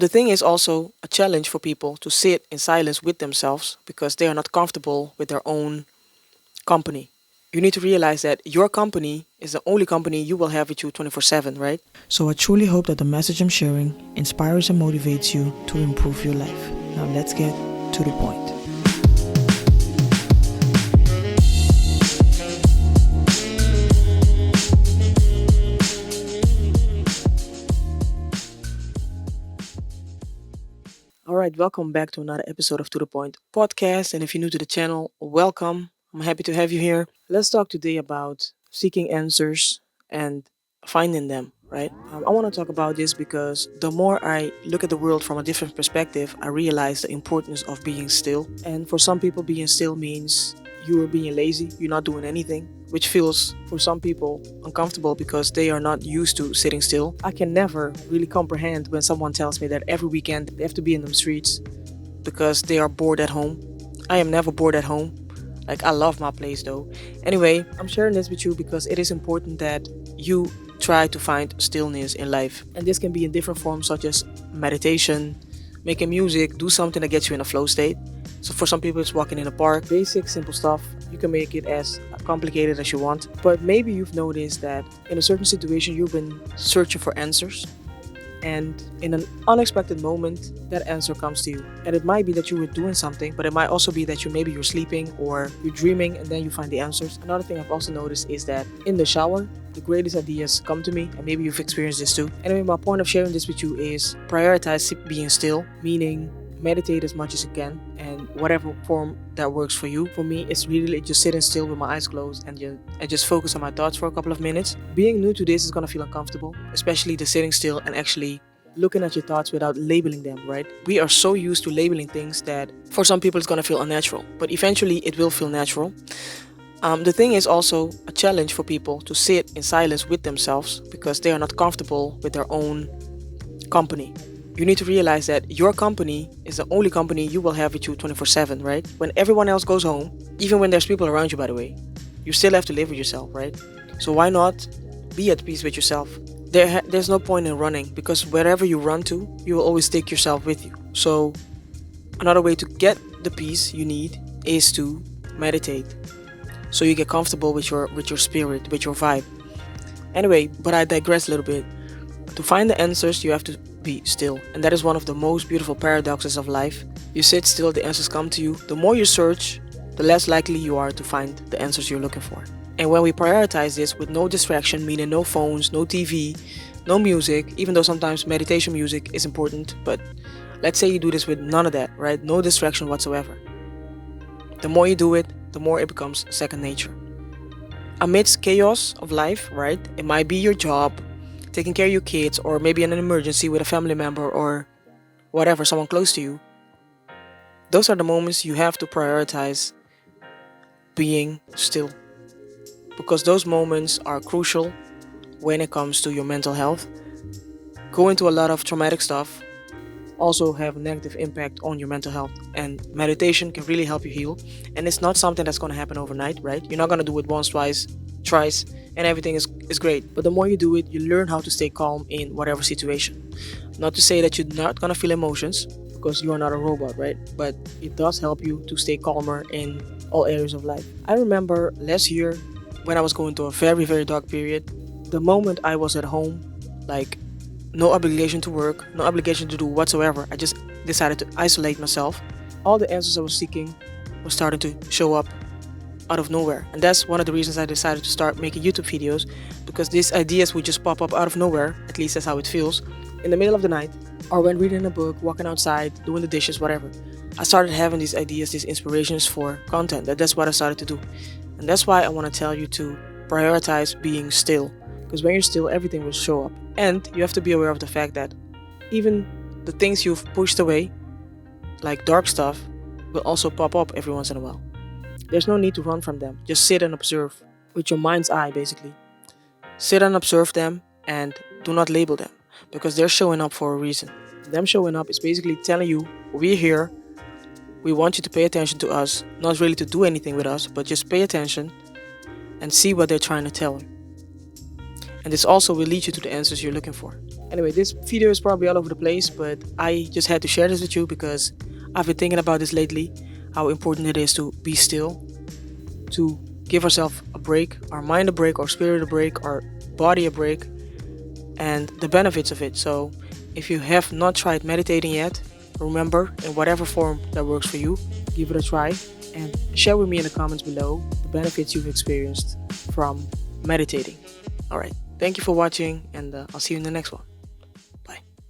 The thing is also a challenge for people to sit in silence with themselves because they are not comfortable with their own company. You need to realize that your company is the only company you will have with you 24/7, right? So I truly hope that the message I'm sharing inspires and motivates you to improve your life. Now let's get to the point. All right, welcome back to another episode of To The Point Podcast. And if you're new to the channel, welcome. I'm happy to have you here. Let's talk today about seeking answers and finding them, right? I want to talk about this because the more I look at the world from a different perspective, I realize the importance of being still. And for some people, being still means you are being lazy, you're not doing anything, which feels for some people uncomfortable because they are not used to sitting still. I can never really comprehend when someone tells me that every weekend they have to be in the streets because they are bored at home. I am never bored at home. Like, I love my place though. Anyway, I'm sharing this with you because it is important that you try to find stillness in life. And this can be in different forms such as meditation, making music, do something that gets you in a flow state. So for some people it's walking in a park, basic, simple stuff. You can make it as complicated as you want. But maybe you've noticed that in a certain situation you've been searching for answers. And in an unexpected moment, that answer comes to you. And it might be that you were doing something, but it might also be that maybe you're sleeping or you're dreaming and then you find the answers. Another thing I've also noticed is that in the shower, the greatest ideas come to me, and maybe you've experienced this too. Anyway, my point of sharing this with you is prioritize being still, meaning meditate as much as you can, and whatever form that works for you. For me, it's really just sitting still with my eyes closed and just focus on my thoughts for a couple of minutes. Being new to this is gonna feel uncomfortable, especially the sitting still and actually looking at your thoughts without labeling them, right? We are so used to labeling things that for some people it's gonna feel unnatural, but eventually it will feel natural. The thing is also a challenge for people to sit in silence with themselves because they are not comfortable with their own company. You need to realize that your company is the only company you will have with you 24/7, right? When everyone else goes home, even when there's people around you, by the way, you still have to live with yourself, right? So why not be at peace with yourself? There's no point in running because wherever you run to, you will always take yourself with you. So another way to get the peace you need is to meditate. So you get comfortable with your spirit, with your vibe. Anyway, but I digress a little bit. To find the answers, you have to be still. And that is one of the most beautiful paradoxes of life. You sit still, the answers come to you. The more you search, the less likely you are to find the answers you're looking for. And when we prioritize this with no distraction, meaning no phones, no TV, no music, even though sometimes meditation music is important, but let's say you do this with none of that, right? No distraction whatsoever. The more you do it, the more it becomes second nature. Amidst chaos of life, right? It might be your job, taking care of your kids, or maybe in an emergency with a family member or whatever, someone close to you. Those are the moments you have to prioritize being still, because those moments are crucial when it comes to your mental health. Going through a lot of traumatic stuff also have a negative impact on your mental health, and meditation can really help you heal. And it's not something that's going to happen overnight, right? You're not going to do it once, twice, thrice, and everything is great. But the more you do it, you learn how to stay calm in whatever situation. Not to say that you're not going to feel emotions, because you are not a robot, right? But it does help you to stay calmer in all areas of life. I remember last year when I was going through a very, very dark period. The moment I was at home, like no obligation to work, no obligation to do whatsoever, I just decided to isolate myself. All the answers I was seeking were starting to show up out of nowhere. And that's one of the reasons I decided to start making YouTube videos, because these ideas would just pop up out of nowhere, at least that's how it feels, in the middle of the night, or when reading a book, walking outside, doing the dishes, whatever. I started having these ideas, these inspirations for content. That's what I started to do. And that's why I want to tell you to prioritize being still. Because when you're still, everything will show up. And you have to be aware of the fact that even the things you've pushed away, like dark stuff, will also pop up every once in a while. There's no need to run from them. Just sit and observe with your mind's eye, basically. Sit and observe them and do not label them, because they're showing up for a reason. Them showing up is basically telling you, we're here. We want you to pay attention to us, not really to do anything with us, but just pay attention and see what they're trying to tell you. And this also will lead you to the answers you're looking for. Anyway, this video is probably all over the place, but I just had to share this with you because I've been thinking about this lately, how important it is to be still, to give ourselves a break, our mind a break, our spirit a break, our body a break, and the benefits of it. So, if you have not tried meditating yet, remember, in whatever form that works for you, give it a try and share with me in the comments below the benefits you've experienced from meditating. All right, thank you for watching, and I'll see you in the next one.